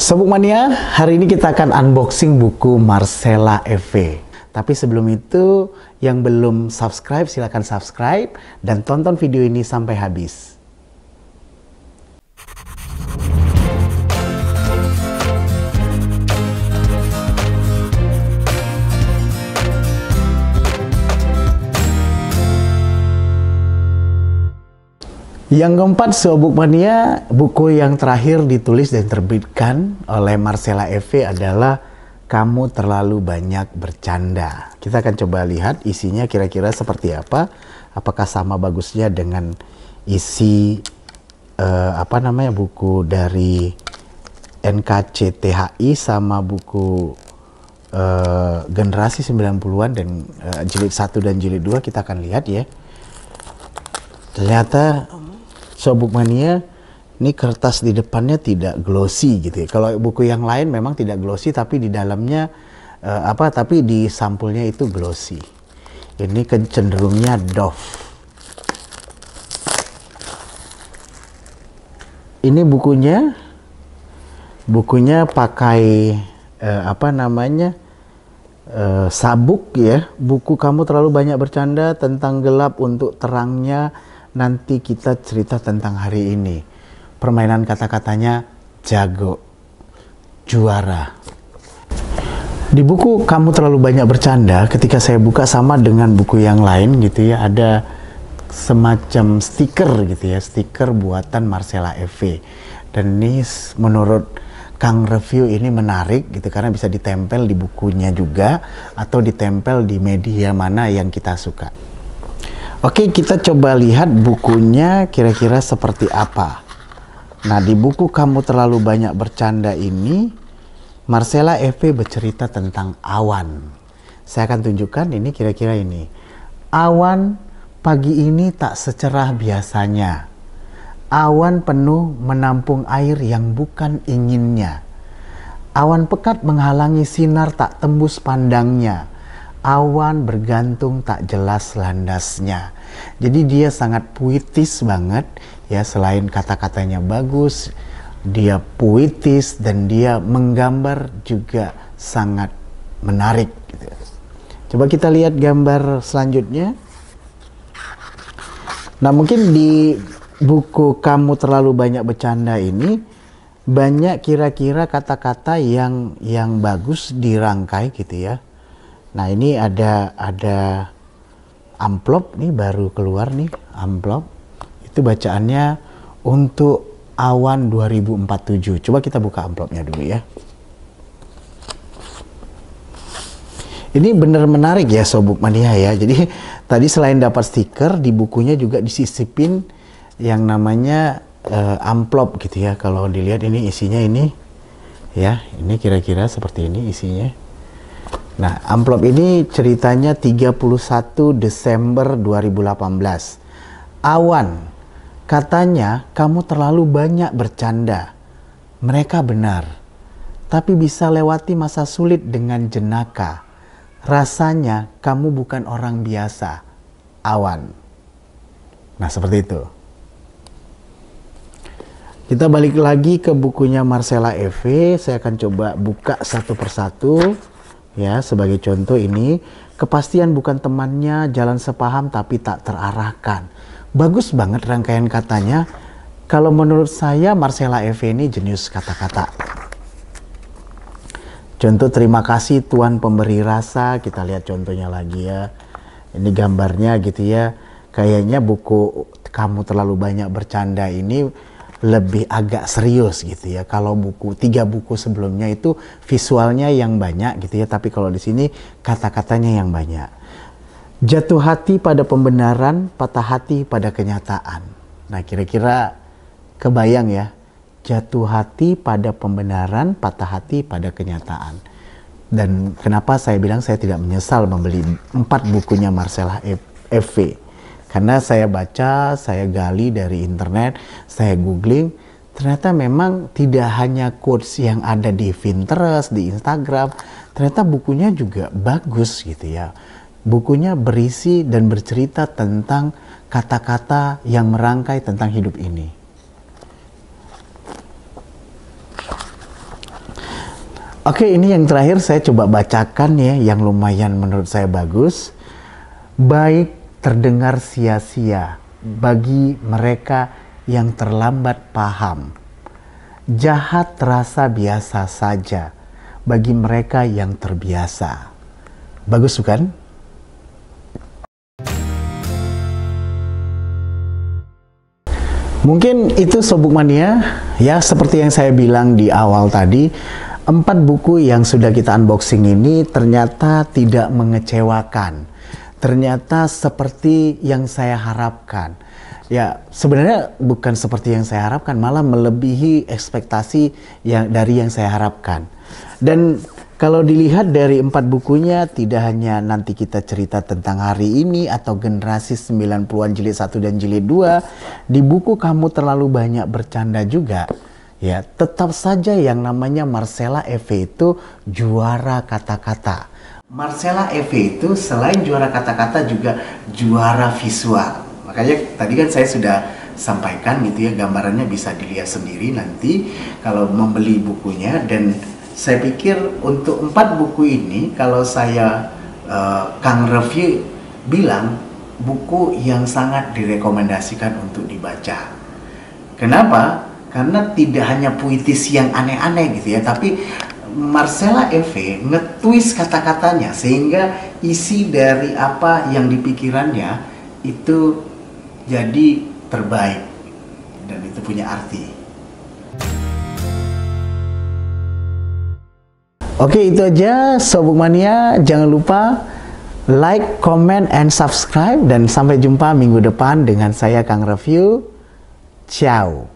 Sobat Mania, hari ini kita akan unboxing buku Marcella Eve. Tapi sebelum itu, yang belum subscribe silahkan subscribe dan tonton video ini sampai habis. Yang keempat, Sobat Mania, buku yang terakhir ditulis dan terbitkan oleh Marcella Eve adalah Kamu Terlalu Banyak Bercanda. Kita akan coba lihat isinya kira-kira seperti apa. Apakah sama bagusnya dengan isi buku dari NKCTHI sama buku generasi 90-an dan jilid 1 dan jilid 2. Kita akan lihat ya. Ternyata Sobat Mania, ini kertas di depannya tidak glossy gitu ya. Kalau buku yang lain memang tidak glossy, tapi di dalamnya tapi di sampulnya itu glossy. Ini cenderungnya doff. Ini bukunya pakai sabuk ya. Buku Kamu Terlalu Banyak Bercanda tentang gelap untuk terangnya. Nanti kita cerita tentang hari ini. Permainan kata-katanya jago, juara. Di buku Kamu Terlalu Banyak Bercanda, ketika saya buka sama dengan buku yang lain gitu ya, ada semacam stiker gitu ya, stiker buatan Marcella Eve. Dan ini menurut Kang Review ini menarik gitu karena bisa ditempel di bukunya juga atau ditempel di media mana yang kita suka. Oke, kita coba lihat bukunya kira-kira seperti apa. Nah, di buku Kamu Terlalu Banyak Bercanda ini, Marcella Eve bercerita tentang awan. Saya akan tunjukkan ini kira-kira ini. Awan pagi ini tak secerah biasanya. Awan penuh menampung air yang bukan inginnya. Awan pekat menghalangi sinar tak tembus pandangnya. Awan bergantung tak jelas landasnya. Jadi dia sangat puitis banget ya, selain kata-katanya bagus, dia puitis dan dia menggambar juga sangat menarik gitu. Coba kita lihat gambar selanjutnya. Nah, mungkin di buku Kamu Terlalu Banyak Bercanda ini banyak kira-kira kata-kata yang bagus dirangkai gitu ya. Nah, ini ada amplop nih, baru keluar nih amplop. Itu bacaannya untuk awan 2047. Coba kita buka amplopnya dulu ya. Ini bener menarik ya Sobat Mania ya. Jadi tadi selain dapat stiker, di bukunya juga disisipin yang namanya amplop gitu ya. Kalau dilihat ini isinya ini ya, ini kira-kira seperti ini isinya. Nah, amplop ini ceritanya 31 Desember 2018. Awan, katanya kamu terlalu banyak bercanda. Mereka benar, tapi bisa lewati masa sulit dengan jenaka. Rasanya kamu bukan orang biasa. Awan. Nah, seperti itu. Kita balik lagi ke bukunya Marcella Eve. Saya akan coba buka satu persatu. Ya, sebagai contoh ini, kepastian bukan temannya, jalan sepaham tapi tak terarahkan. Bagus banget rangkaian katanya. Kalau menurut saya Marcella Eve ini jenius kata-kata. Contoh terima kasih Tuhan pemberi rasa, kita lihat contohnya lagi ya. Ini gambarnya gitu ya. Kayaknya buku Kamu Terlalu Banyak Bercanda ini lebih agak serius gitu ya. Kalau tiga buku sebelumnya itu visualnya yang banyak gitu ya, tapi kalau di sini kata-katanya yang banyak. Jatuh hati pada pembenaran, patah hati pada kenyataan. Nah, kira-kira kebayang ya, jatuh hati pada pembenaran, patah hati pada kenyataan. Dan kenapa saya bilang saya tidak menyesal membeli 4 bukunya Marcella Eve. Karena saya baca, saya gali dari internet, saya googling, ternyata memang tidak hanya quotes yang ada di Pinterest, di Instagram, ternyata bukunya juga bagus gitu ya. Bukunya berisi dan bercerita tentang kata-kata yang merangkai tentang hidup ini. Oke, ini yang terakhir saya coba bacakan ya, yang lumayan menurut saya bagus. Baik terdengar sia-sia bagi mereka yang terlambat paham. Jahat terasa biasa saja bagi mereka yang terbiasa. Bagus bukan? Mungkin itu Sobuk Mania, ya seperti yang saya bilang di awal tadi, 4 buku yang sudah kita unboxing ini ternyata tidak mengecewakan. Ternyata seperti yang saya harapkan. Ya, sebenarnya bukan seperti yang saya harapkan, malah melebihi ekspektasi dari yang saya harapkan. Dan kalau dilihat dari 4 bukunya, tidak hanya nanti kita cerita tentang hari ini atau generasi 90-an jilid 1 dan jilid 2, di buku Kamu Terlalu Banyak Bercanda juga, ya tetap saja yang namanya Marcella Eve itu juara kata-kata. Marcella Eve itu selain juara kata-kata juga juara visual. Makanya tadi kan saya sudah sampaikan gitu ya, gambarannya bisa dilihat sendiri nanti kalau membeli bukunya. Dan saya pikir untuk 4 buku ini, kalau saya Kang Review bilang, buku yang sangat direkomendasikan untuk dibaca. Kenapa? Karena tidak hanya puitis yang aneh-aneh gitu ya, tapi Marcella Eve nge-twist kata-katanya sehingga isi dari apa yang dipikirannya itu jadi terbaik dan itu punya arti. Oke, itu aja Sobuk Mania. Jangan lupa like, comment, and subscribe. Dan sampai jumpa minggu depan dengan saya Kang Review. Ciao.